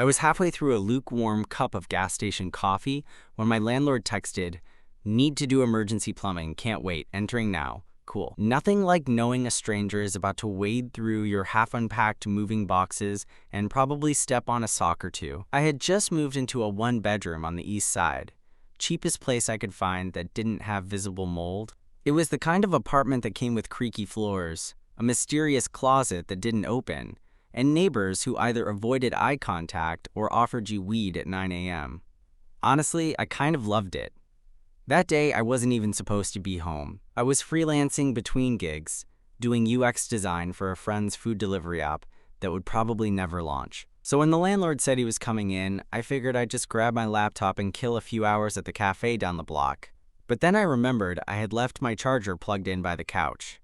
I was halfway through a lukewarm cup of gas station coffee when my landlord texted, "Need to do emergency plumbing, can't wait, entering now." Cool. Nothing like knowing a stranger is about to wade through your half-unpacked moving boxes and probably step on a sock or two. I had just moved into a one-bedroom on the east side, cheapest place I could find that didn't have visible mold. It was the kind of apartment that came with creaky floors, a mysterious closet that didn't open, and neighbors who either avoided eye contact or offered you weed at 9 a.m. Honestly, I kind of loved it. That day, I wasn't even supposed to be home. I was freelancing between gigs, doing UX design for a friend's food delivery app that would probably never launch. So when the landlord said he was coming in, I figured I'd just grab my laptop and kill a few hours at the cafe down the block. But then I remembered I had left my charger plugged in by the couch,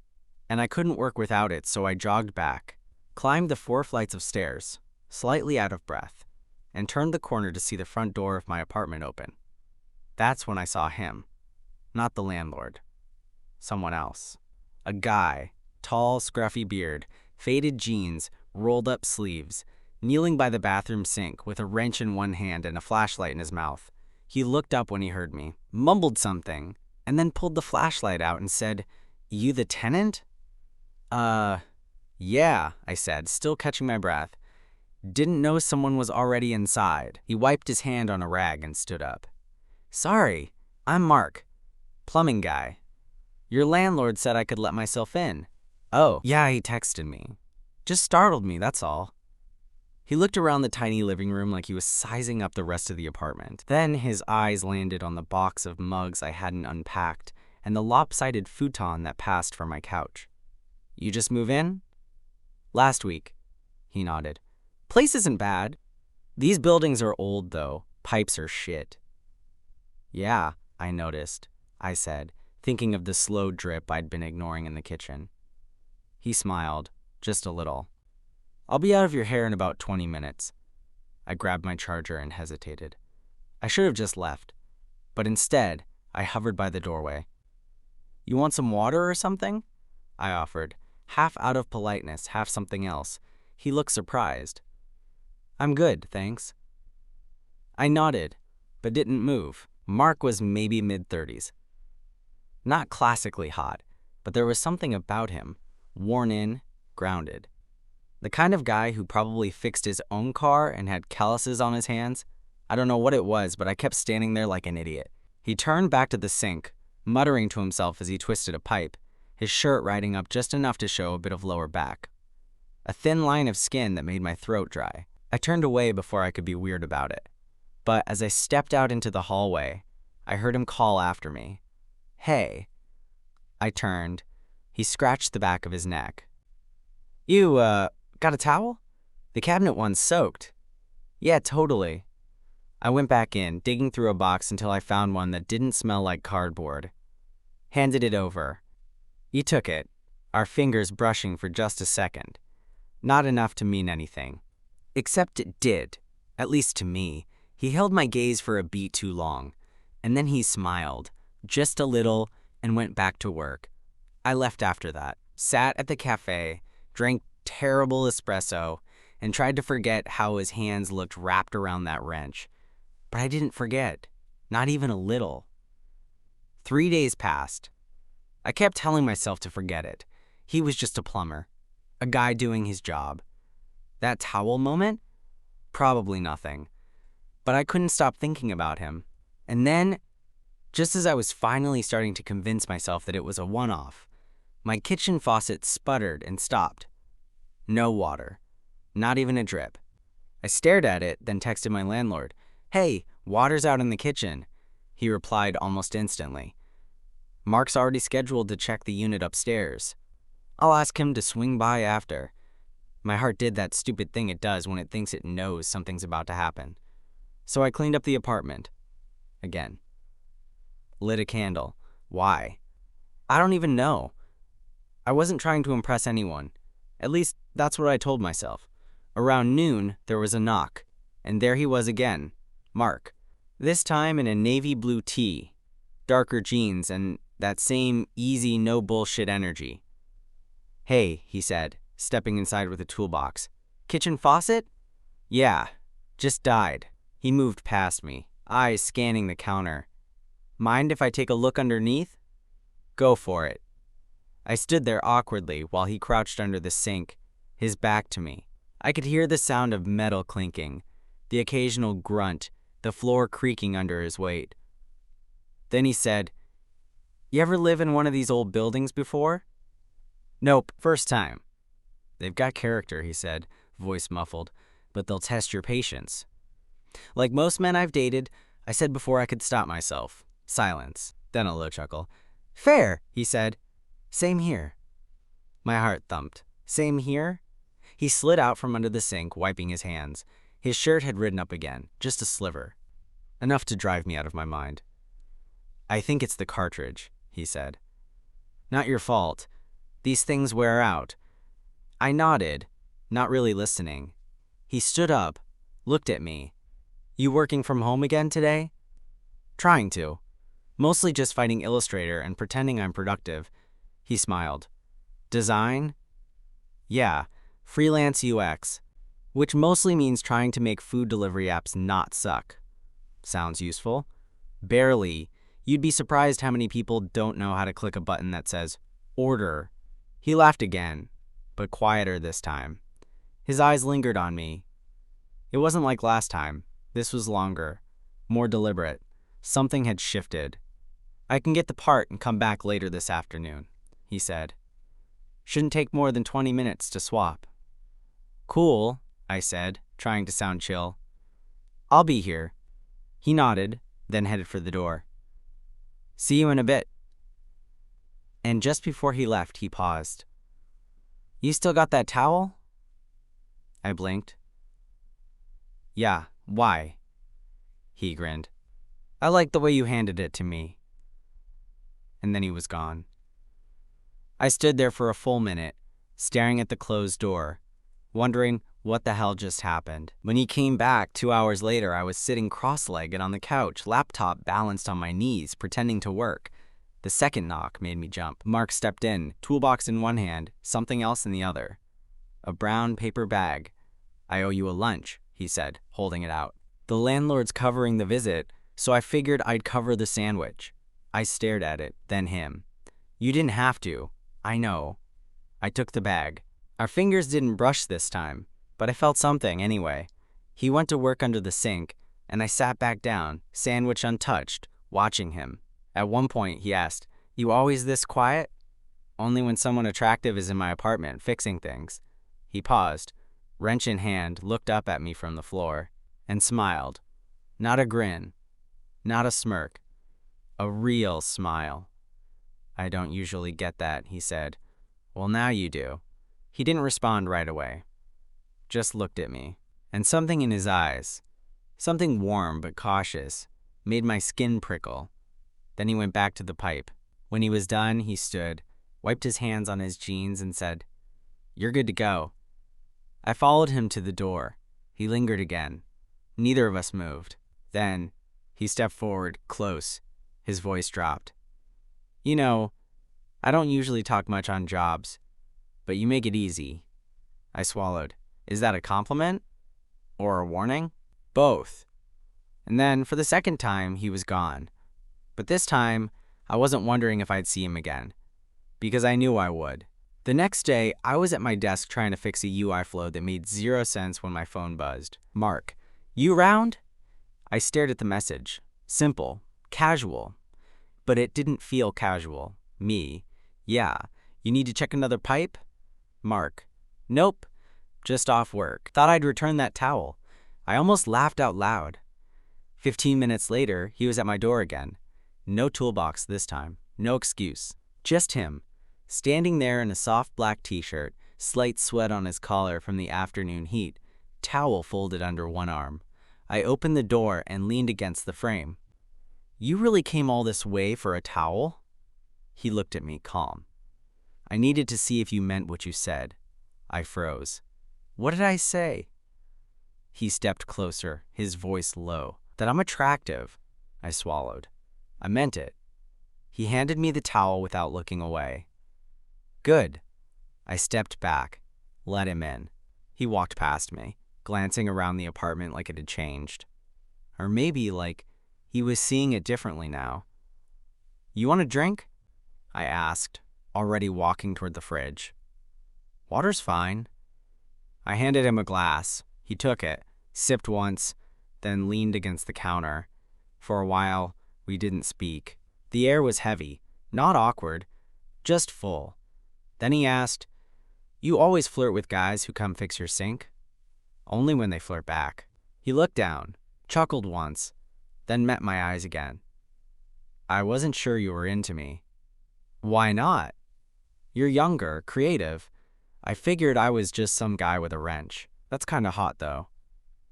and I couldn't work without it, so I jogged back, climbed the 4 flights of stairs, slightly out of breath, and turned the corner to see the front door of my apartment open. That's when I saw him. Not the landlord. Someone else. A guy, tall, scruffy beard, faded jeans, rolled up sleeves, kneeling by the bathroom sink with a wrench in one hand and a flashlight in his mouth. He looked up when he heard me, mumbled something, and then pulled the flashlight out and said, "You the tenant?" Yeah, I said, still catching my breath. Didn't know someone was already inside. He wiped his hand on a rag and stood up. "Sorry, I'm Mark, plumbing guy. Your landlord said I could let myself in." "Oh, yeah," he texted me. "Just startled me, that's all." He looked around the tiny living room like he was sizing up the rest of the apartment. Then his eyes landed on the box of mugs I hadn't unpacked and the lopsided futon that passed for my couch. "You just move in?" "Last week," he nodded. "Place isn't bad. These buildings are old, though. Pipes are shit." "Yeah, I noticed," I said, thinking of the slow drip I'd been ignoring in the kitchen. He smiled, just a little. "I'll be out of your hair in about 20 minutes. I grabbed my charger and hesitated. I should have just left, but instead, I hovered by the doorway. "You want some water or something?" I offered, half out of politeness, half something else. He looked surprised. "I'm good, thanks." I nodded, but didn't move. Mark was maybe mid-30s. Not classically hot, but there was something about him, worn in, grounded. The kind of guy who probably fixed his own car and had calluses on his hands. I don't know what it was, but I kept standing there like an idiot. He turned back to the sink, muttering to himself as he twisted a pipe, his shirt riding up just enough to show a bit of lower back. A thin line of skin that made my throat dry. I turned away before I could be weird about it. But as I stepped out into the hallway, I heard him call after me. "Hey." I turned. He scratched the back of his neck. "You, got a towel? The cabinet one's soaked." "Yeah, totally." I went back in, digging through a box until I found one that didn't smell like cardboard. Handed it over. He took it, our fingers brushing for just a second. Not enough to mean anything. Except it did, at least to me. He held my gaze for a beat too long, and then he smiled, just a little, and went back to work. I left after that, sat at the cafe, drank terrible espresso, and tried to forget how his hands looked wrapped around that wrench. But I didn't forget, not even a little. 3 days passed. I kept telling myself to forget it. He was just a plumber, a guy doing his job. That towel moment? Probably nothing. But I couldn't stop thinking about him. And then, just as I was finally starting to convince myself that it was a one-off, my kitchen faucet sputtered and stopped. No water. Not even a drip. I stared at it, then texted my landlord, "Hey, water's out in the kitchen." He replied almost instantly. "Mark's already scheduled to check the unit upstairs. I'll ask him to swing by after." My heart did that stupid thing it does when it thinks it knows something's about to happen. So I cleaned up the apartment. Again. Lit a candle. Why? I don't even know. I wasn't trying to impress anyone. At least, that's what I told myself. Around noon, there was a knock. And there he was again. Mark. This time in a navy blue tee, darker jeans, and that same easy, no bullshit energy. "Hey," he said, stepping inside with a toolbox. "Kitchen faucet?" "Yeah." Just died. He moved past me, eyes scanning the counter. Mind if I take a look underneath? Go for it. I stood there awkwardly while he crouched under the sink, his back to me. I could hear the sound of metal clinking, the occasional grunt, the floor creaking under his weight. Then he said, "You ever live in one of these old buildings before?" "Nope, first time." "They've got character," he said, voice muffled, "but they'll test your patience." Like most men I've dated, I said before I could stop myself. Silence, then a low chuckle. "Fair," he said. "Same here." My heart thumped. Same here? He slid out from under the sink, wiping his hands. His shirt had ridden up again, just a sliver. Enough to drive me out of my mind. "I think it's the cartridge," he said. "Not your fault. These things wear out." I nodded, not really listening. He stood up, looked at me. "You working from home again today?" "Trying to. Mostly just fighting Illustrator and pretending I'm productive." He smiled. "Design?" "Yeah, freelance UX, which mostly means trying to make food delivery apps not suck." "Sounds useful." "Barely. You'd be surprised how many people don't know how to click a button that says, 'Order.'" He laughed again, but quieter this time. His eyes lingered on me. It wasn't like last time. This was longer, more deliberate. Something had shifted. "I can get the part and come back later this afternoon," he said. "Shouldn't take more than 20 minutes to swap." "Cool," I said, trying to sound chill. "I'll be here." He nodded, then headed for the door. "See you in a bit." And just before he left, he paused. "You still got that towel?" I blinked. "Yeah, why?" He grinned. "I like the way you handed it to me." And then he was gone. I stood there for a full minute, staring at the closed door, wondering what the hell just happened. When he came back 2 hours later, I was sitting cross-legged on the couch, laptop balanced on my knees, pretending to work. The second knock made me jump. Mark stepped in, toolbox in one hand, something else in the other. A brown paper bag. "I owe you a lunch," he said, holding it out. "The landlord's covering the visit, so I figured I'd cover the sandwich." I stared at it, then him. "You didn't have to. I know." I took the bag. Our fingers didn't brush this time, but I felt something anyway. He went to work under the sink, and I sat back down, sandwich untouched, watching him. At one point, he asked, "You always this quiet?" "Only when someone attractive is in my apartment, fixing things." He paused, wrench in hand, looked up at me from the floor, and smiled. Not a grin, not a smirk, a real smile. "I don't usually get that," he said. "Well, now you do." He didn't respond right away. Just looked at me. And something in his eyes, something warm but cautious, made my skin prickle. Then he went back to the pipe. When he was done, he stood, wiped his hands on his jeans and said, "You're good to go." I followed him to the door. He lingered again. Neither of us moved. Then he stepped forward, close. His voice dropped. "You know, I don't usually talk much on jobs, but you make it easy." I swallowed. Is that a compliment? Or a warning? Both. And then, for the second time, he was gone. But this time, I wasn't wondering if I'd see him again, because I knew I would. The next day, I was at my desk trying to fix a UI flow that made 0 sense when my phone buzzed. "Mark, you round?" I stared at the message. Simple, casual. But it didn't feel casual. Me. "Yeah, you need to check another pipe?" Mark. "Nope, just off work. Thought I'd return that towel." I almost laughed out loud. 15 minutes later, he was at my door again. No toolbox this time, no excuse. Just him, standing there in a soft black t-shirt, slight sweat on his collar from the afternoon heat, towel folded under one arm. I opened the door and leaned against the frame. "You really came all this way for a towel?" He looked at me, calm. "I needed to see if you meant what you said." I froze. "What did I say?" He stepped closer, his voice low. "That I'm attractive." I swallowed. "I meant it." He handed me the towel without looking away. "Good." I stepped back, let him in. He walked past me. glancing around the apartment like it had changed. Or maybe like he was seeing it differently now. "You want a drink?" I asked, already walking toward the fridge. "Water's fine." I handed him a glass. He took it, sipped once, then leaned against the counter. For a while, we didn't speak. The air was heavy, not awkward, just full. Then he asked, "You always flirt with guys who come fix your sink?" "Only when they flirt back." He looked down, chuckled once, then met my eyes again. "I wasn't sure you were into me." "Why not?" "You're younger, creative. I figured I was just some guy with a wrench. That's kinda hot, though,"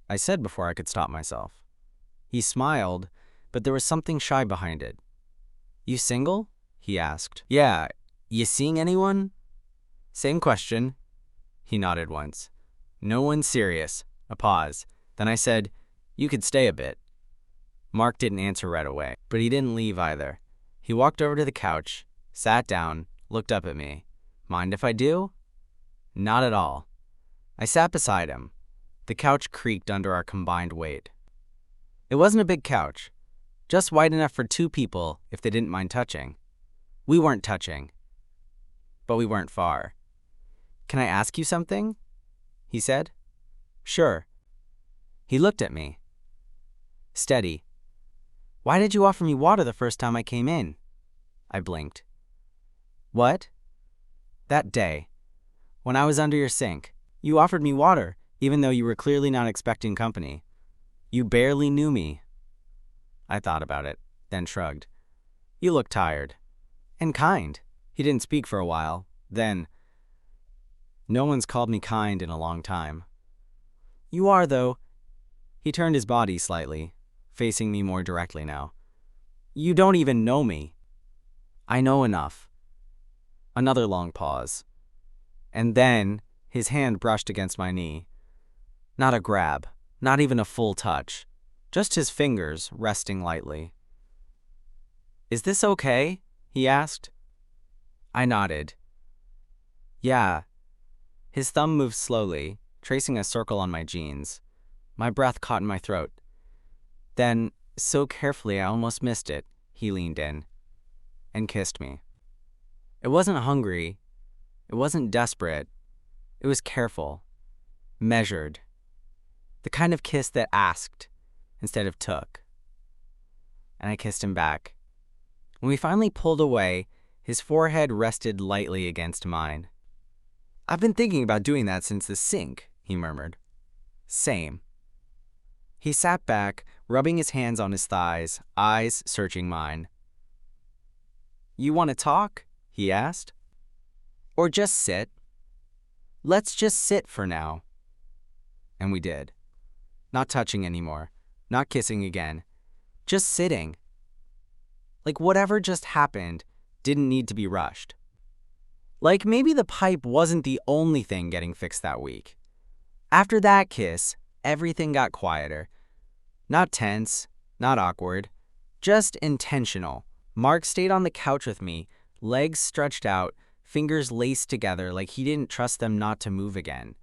I said before I could stop myself. He smiled, but there was something shy behind it. "You single?" he asked. "Yeah. You seeing anyone?" "Same question." He nodded once. "No one serious." A pause. Then I said, "You could stay a bit." Mark didn't answer right away, but he didn't leave either. He walked over to the couch, sat down, looked up at me. "Mind if I do?" "Not at all." I sat beside him. The couch creaked under our combined weight. It wasn't a big couch, just wide enough for two people if they didn't mind touching. We weren't touching, but we weren't far. "Can I ask you something?" he said. "Sure." He looked at me. Steady. "Why did you offer me water the first time I came in?" I blinked. "What?" "That day, when I was under your sink, you offered me water, even though you were clearly not expecting company. You barely knew me." I thought about it, then shrugged. "You look tired. And kind." He didn't speak for a while. Then, "No one's called me kind in a long time." "You are, though." He turned his body slightly, facing me more directly now. "You don't even know me." "I know enough." Another long pause. And then his hand brushed against my knee. Not a grab, not even a full touch, just his fingers resting lightly. "Is this okay?" he asked. I nodded. "Yeah." His thumb moved slowly, tracing a circle on my jeans. My breath caught in my throat. Then, so carefully I almost missed it, he leaned in and kissed me. It wasn't hungry. It wasn't desperate. It was careful, measured. The kind of kiss that asked instead of took. And I kissed him back. When we finally pulled away, his forehead rested lightly against mine. "I've been thinking about doing that since the sink," he murmured. "Same." He sat back, rubbing his hands on his thighs, eyes searching mine. "You want to talk?" he asked. "Or just sit?" "Let's just sit for now." And we did. Not touching anymore, not kissing again, just sitting. Like whatever just happened didn't need to be rushed. Like maybe the pipe wasn't the only thing getting fixed that week. After that kiss, everything got quieter. Not tense, not awkward, just intentional. Mark stayed on the couch with me, legs stretched out, fingers laced together like he didn't trust them not to move again.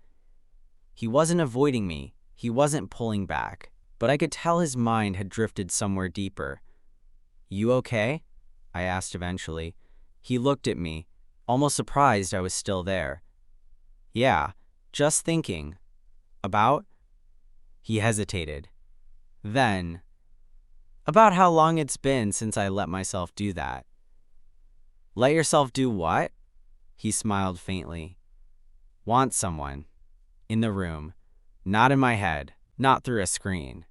He wasn't avoiding me, he wasn't pulling back, but I could tell his mind had drifted somewhere deeper. "You okay?" I asked eventually. He looked at me, almost surprised I was still there. "Yeah, just thinking." "About?" He hesitated. Then, "About how long it's been since I let myself do that." "Let yourself do what?" He smiled faintly. "Want someone. In the room. Not in my head. Not through a screen."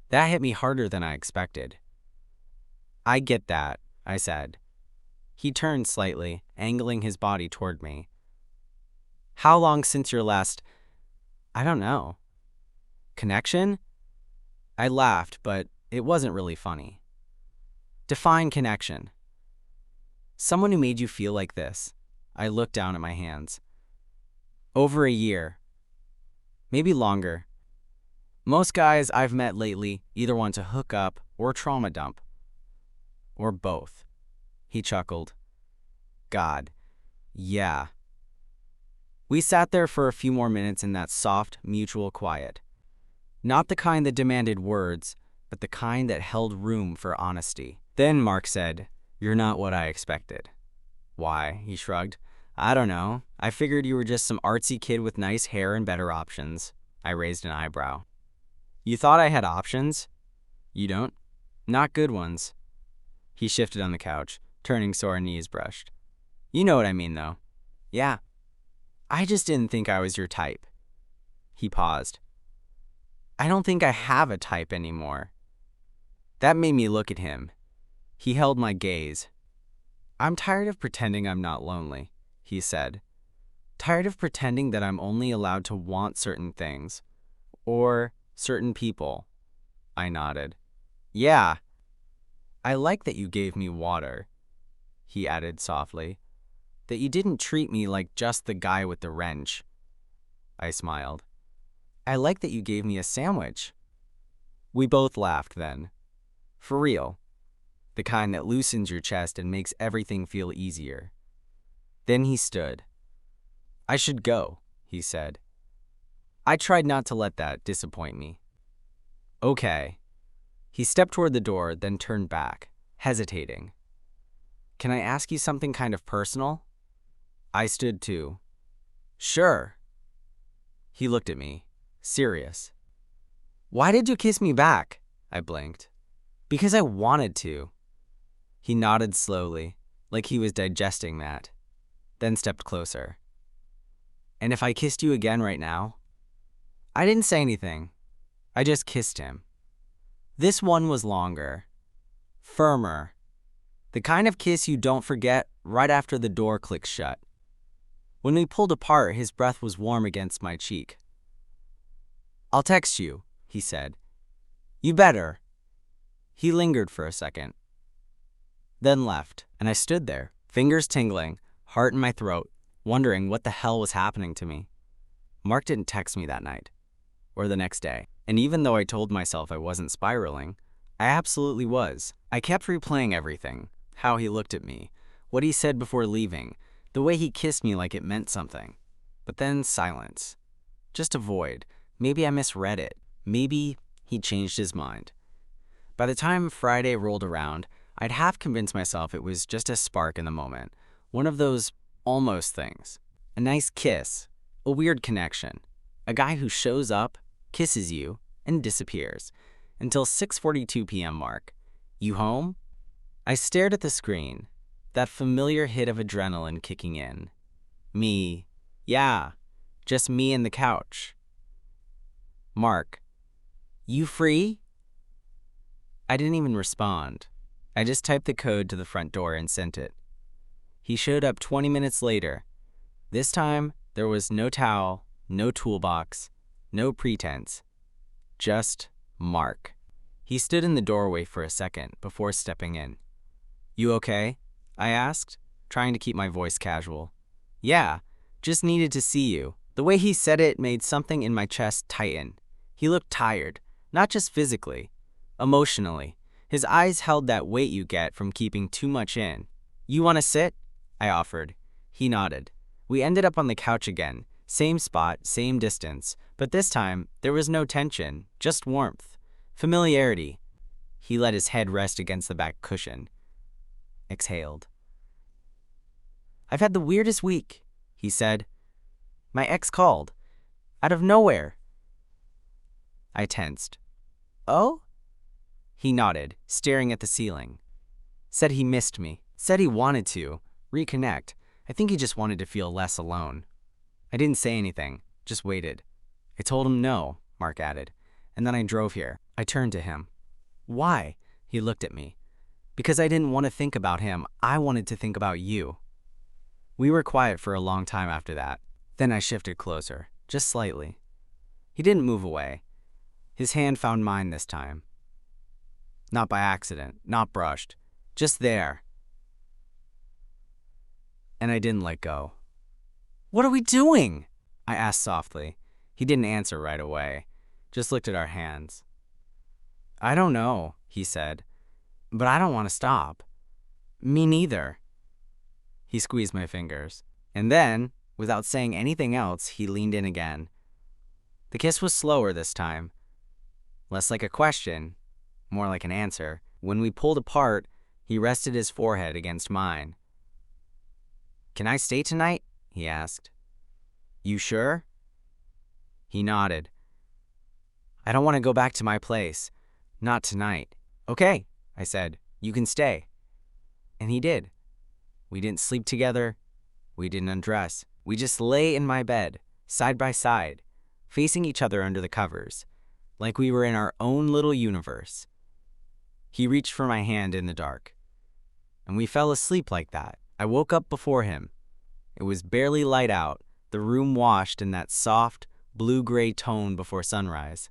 That hit me harder than I expected. "I get that," I said. He turned slightly, angling his body toward me. "How long since your last, I don't know, connection?" I laughed, but it wasn't really funny. "Define connection." "Someone who made you feel like this." I looked down at my hands. "Over a year. Maybe longer. Most guys I've met lately either want to hook up or trauma dump. Or both." He chuckled. "God, yeah." We sat there for a few more minutes in that soft, mutual quiet. Not the kind that demanded words, but the kind that held room for honesty. Then Mark said, "You're not what I expected." "Why?" he shrugged. "I don't know. I figured you were just some artsy kid with nice hair and better options." I raised an eyebrow. "You thought I had options? You don't? Not good ones." He shifted on the couch, turning so our knees brushed. "You know what I mean, though." "Yeah. I just didn't think I was your type." He paused. "I don't think I have a type anymore." That made me look at him. He held my gaze. "I'm tired of pretending I'm not lonely," he said. "Tired of pretending that I'm only allowed to want certain things. Or certain people." I nodded. "Yeah. I like that you gave me water," he added softly. "That you didn't treat me like just the guy with the wrench." I smiled. "I like that you gave me a sandwich." We both laughed then. For real. The kind that loosens your chest and makes everything feel easier. Then he stood. "I should go," he said. I tried not to let that disappoint me. "Okay." He stepped toward the door, then turned back, hesitating. "Can I ask you something kind of personal?" I stood too. "Sure." He looked at me, serious. "Why did you kiss me back?" I blinked. "Because I wanted to." He nodded slowly, like he was digesting that, then stepped closer. "And if I kissed you again right now?" I didn't say anything. I just kissed him. This one was longer, firmer, the kind of kiss you don't forget right after the door clicks shut. When we pulled apart, his breath was warm against my cheek. "I'll text you," he said. "You better." He lingered for a second, then left, and I stood there, fingers tingling, heart in my throat, wondering what the hell was happening to me. Mark didn't text me that night, or the next day, and even though I told myself I wasn't spiraling, I absolutely was. I kept replaying everything, how he looked at me, what he said before leaving, the way he kissed me like it meant something. But then silence. Just a void. Maybe I misread it. Maybe he changed his mind. By the time Friday rolled around, I'd half convinced myself it was just a spark in the moment, one of those almost things. A nice kiss, a weird connection, a guy who shows up, kisses you, and disappears, until 6:42 p.m. mark. "You home?" I stared at the screen, that familiar hit of adrenaline kicking in. Me. Yeah, just me and the couch. "Mark, you free?" I didn't even respond. I just typed the code to the front door and sent it. He showed up 20 minutes later. This time, there was no towel, no toolbox, no pretense. Just Mark. He stood in the doorway for a second before stepping in. "You okay?" I asked, trying to keep my voice casual. "Yeah, just needed to see you." The way he said it made something in my chest tighten. He looked tired, not just physically, emotionally. His eyes held that weight you get from keeping too much in. "You want to sit?" I offered. He nodded. We ended up on the couch again, same spot, same distance, but this time there was no tension, just warmth, familiarity. He let his head rest against the back cushion. Exhaled. "I've had the weirdest week," he said. "My ex called. Out of nowhere." I tensed. "Oh?" He nodded, staring at the ceiling. Said he missed me. Said he wanted to reconnect. I think he just wanted to feel less alone. I didn't say anything, just waited. I told him no, Mark added, and then I drove here. I turned to him. "Why?" He looked at me. "Because I didn't want to think about him. I wanted to think about you." We were quiet for a long time after that. Then I shifted closer, just slightly. He didn't move away. His hand found mine this time. Not by accident, not brushed, just there. And I didn't let go. "What are we doing?" I asked softly. He didn't answer right away, just looked at our hands. "I don't know," he said, "but I don't want to stop." "Me neither." He squeezed my fingers. And then, Without saying anything else, he leaned in again. The kiss was slower this time. Less like a question, more like an answer. When we pulled apart, he rested his forehead against mine. "Can I stay tonight?" he asked. "You sure?" He nodded. "I don't want to go back to my place. Not tonight." "Okay," I said. "You can stay." And he did. We didn't sleep together. We didn't undress. We just lay in my bed, side by side, facing each other under the covers, like we were in our own little universe. He reached for my hand in the dark, and we fell asleep like that. I woke up before him. It was barely light out, the room washed in that soft, blue-gray tone before sunrise.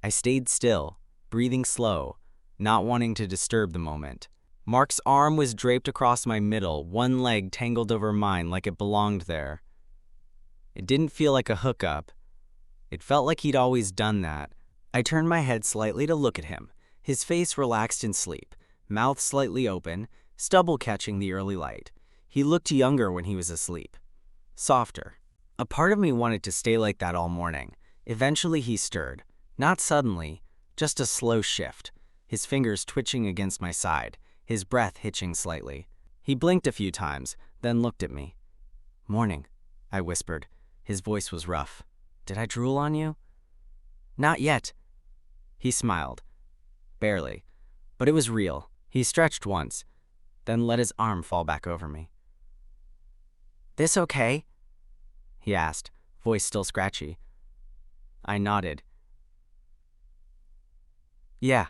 I stayed still, breathing slow, not wanting to disturb the moment. Mark's arm was draped across my middle, one leg tangled over mine like it belonged there. It didn't feel like a hookup. It felt like he'd always done that. I turned my head slightly to look at him, his face relaxed in sleep, mouth slightly open, stubble catching the early light. He looked younger when he was asleep. Softer. A part of me wanted to stay like that all morning. Eventually he stirred. Not suddenly, just a slow shift, his fingers twitching against my side, his breath hitching slightly. He blinked a few times, then looked at me. "Morning," I whispered. His voice was rough. "Did I drool on you?" "Not yet." He smiled. Barely. But it was real. He stretched once, then let his arm fall back over me. "This okay?" he asked, voice still scratchy. I nodded. "Yeah.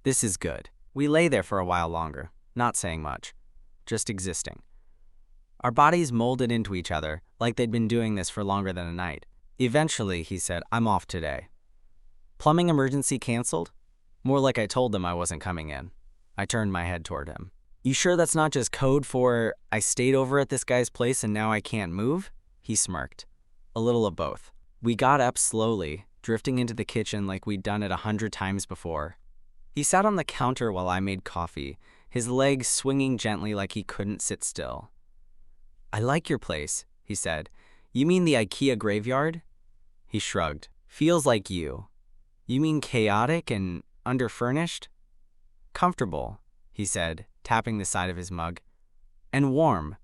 This is good." We lay there for a while longer, not saying much, just existing. Our bodies molded into each other like they'd been doing this for longer than a night. Eventually, he said, "I'm off today." "Plumbing emergency canceled?" More like I told them I wasn't coming in. I turned my head toward him. "You sure that's not just code for I stayed over at this guy's place and now I can't move?" He smirked. "A little of both." We got up slowly, drifting into the kitchen like we'd done it 100 times before. He sat on the counter while I made coffee, his legs swinging gently like he couldn't sit still. "I like your place," he said. "You mean the IKEA graveyard?" He shrugged. "Feels like you. You mean chaotic and underfurnished?" "Comfortable," he said, tapping the side of his mug. "And warm."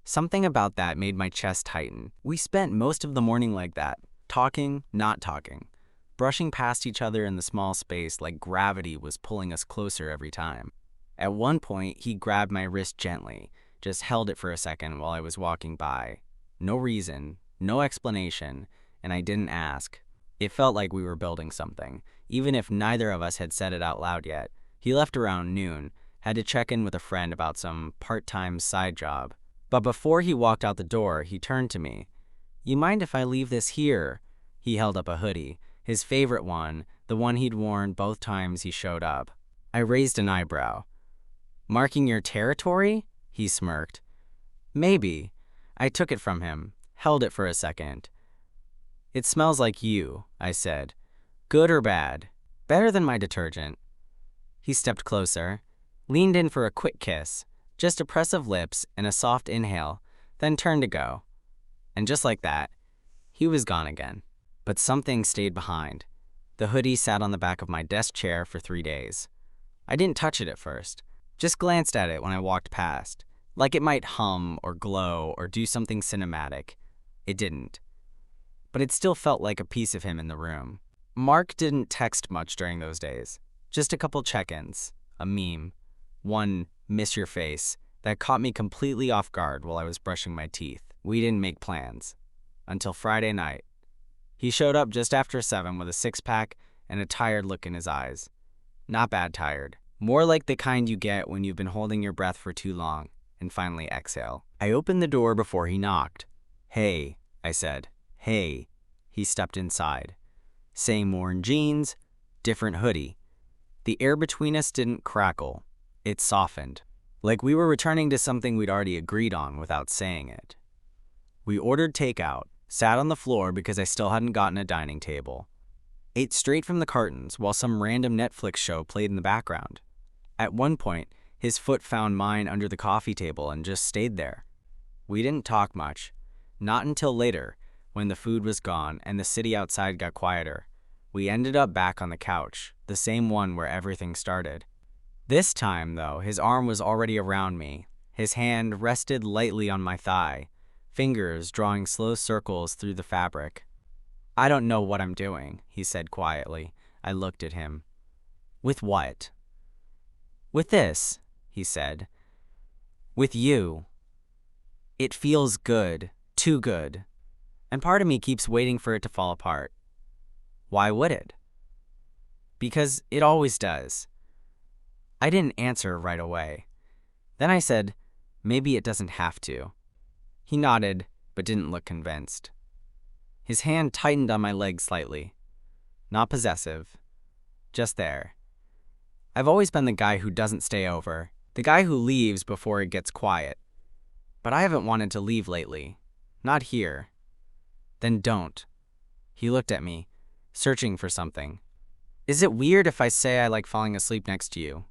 Something about that made my chest tighten. We spent most of the morning like that, talking, not talking, brushing past each other in the small space like gravity was pulling us closer every time. At one point, he grabbed my wrist gently, just held it for a second while I was walking by. No reason, no explanation, and I didn't ask. It felt like we were building something, even if neither of us had said it out loud yet. He left around noon, had to check in with a friend about some part-time side job. But before he walked out the door, he turned to me. "You mind if I leave this here?" He held up a hoodie, his favorite one, the one he'd worn both times he showed up. I raised an eyebrow. "Marking your territory?" He smirked. "Maybe." I took it from him, held it for a second. "It smells like you," I said. "Good or bad?" "Better than my detergent." He stepped closer, leaned in for a quick kiss, just a press of lips and a soft inhale, then turned to go. And just like that, he was gone again. But something stayed behind. The hoodie sat on the back of my desk chair for 3 days. I didn't touch it at first, just glanced at it when I walked past, like it might hum or glow or do something cinematic. It didn't. But it still felt like a piece of him in the room. Mark didn't text much during those days. Just a couple check-ins, a meme, one "miss your face" that caught me completely off guard while I was brushing my teeth. We didn't make plans. Until Friday night. He showed up just after 7 with a six-pack and a tired look in his eyes. Not bad tired. More like the kind you get when you've been holding your breath for too long and finally exhale. I opened the door before he knocked. "Hey," I said. "Hey." He stepped inside. Same worn jeans, different hoodie. The air between us didn't crackle. It softened, like we were returning to something we'd already agreed on without saying it. We ordered takeout, sat on the floor because I still hadn't gotten a dining table. Ate straight from the cartons while some random Netflix show played in the background. At one point, his foot found mine under the coffee table and just stayed there. We didn't talk much. Not until later, when the food was gone and the city outside got quieter. We ended up back on the couch, the same one where everything started. This time, though, his arm was already around me. His hand rested lightly on my thigh, fingers drawing slow circles through the fabric. "I don't know what I'm doing," he said quietly. I looked at him. "With what?" "With this," he said. "With you. It feels good, too good. And part of me keeps waiting for it to fall apart." "Why would it?" "Because it always does." I didn't answer right away. Then I said, "Maybe it doesn't have to." He nodded, but didn't look convinced. His hand tightened on my leg slightly. Not possessive. Just there. I've always been the guy who doesn't stay over, the guy who leaves before it gets quiet. But I haven't wanted to leave lately. Not here. "Then don't." He looked at me, searching for something. "Is it weird if I say I like falling asleep next to you?"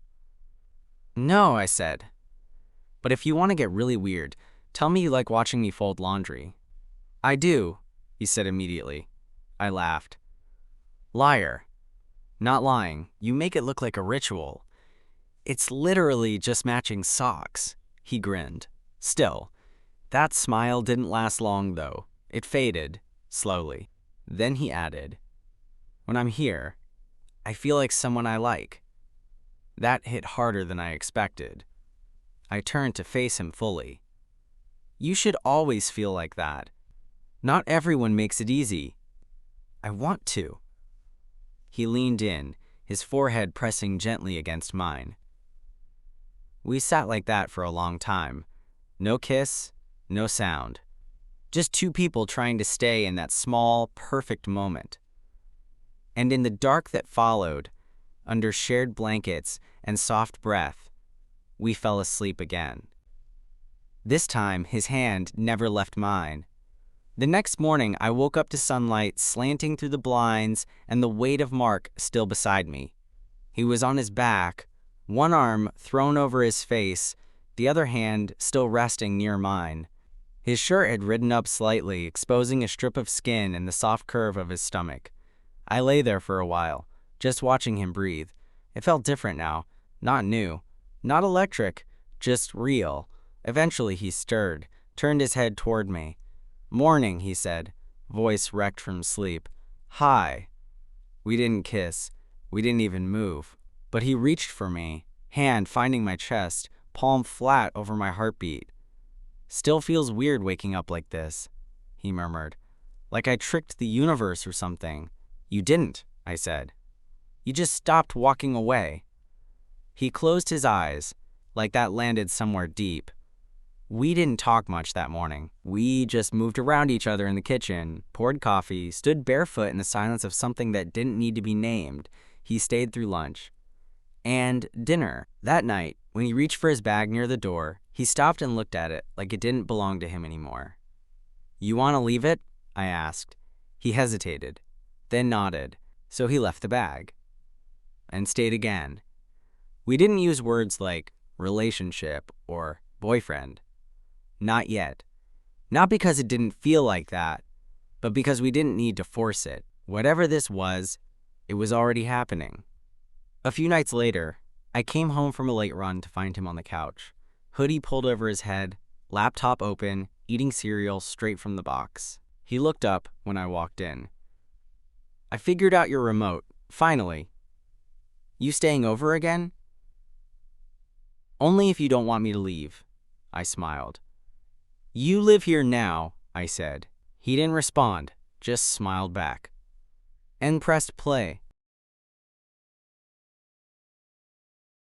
"No," I said. "But if you want to get really weird, tell me you like watching me fold laundry." "I do," he said immediately. I laughed. "Liar." "Not lying. You make it look like a ritual." "It's literally just matching socks." He grinned. Still, that smile didn't last long, though. It faded, slowly. Then he added, "When I'm here, I feel like someone I like." That hit harder than I expected. I turned to face him fully. "You should always feel like that. Not everyone makes it easy." "I want to." He leaned in, his forehead pressing gently against mine. We sat like that for a long time. No kiss, no sound. Just two people trying to stay in that small, perfect moment. And in the dark that followed, under shared blankets and soft breath, we fell asleep again. This time, his hand never left mine. The next morning, I woke up to sunlight slanting through the blinds and the weight of Mark still beside me. He was on his back, one arm thrown over his face, the other hand still resting near mine. His shirt had ridden up slightly, exposing a strip of skin and the soft curve of his stomach. I lay there for a while, just watching him breathe. It felt different now, not new, not electric, just real. Eventually he stirred, turned his head toward me. "Morning," he said, voice wrecked from sleep. "Hi." We didn't kiss. We didn't even move. But he reached for me, hand finding my chest, palm flat over my heartbeat. "Still feels weird waking up like this," he murmured. "Like I tricked the universe or something." "You didn't," I said. "You just stopped walking away." He closed his eyes, like that landed somewhere deep. We didn't talk much that morning. We just moved around each other in the kitchen, poured coffee, stood barefoot in the silence of something that didn't need to be named. He stayed through lunch. And dinner. That night, when he reached for his bag near the door, he stopped and looked at it like it didn't belong to him anymore. "You want to leave it?" I asked. He hesitated, then nodded, so he left the bag. And stayed again. We didn't use words like relationship or boyfriend. Not yet. Not because it didn't feel like that, but because we didn't need to force it. Whatever this was, it was already happening. A few nights later, I came home from a late run to find him on the couch, hoodie pulled over his head, laptop open, eating cereal straight from the box. He looked up when I walked in. "I figured out your remote, finally." "You staying over again?" "Only if you don't want me to leave," I smiled. "You live here now," I said. He didn't respond, just smiled back. And pressed play.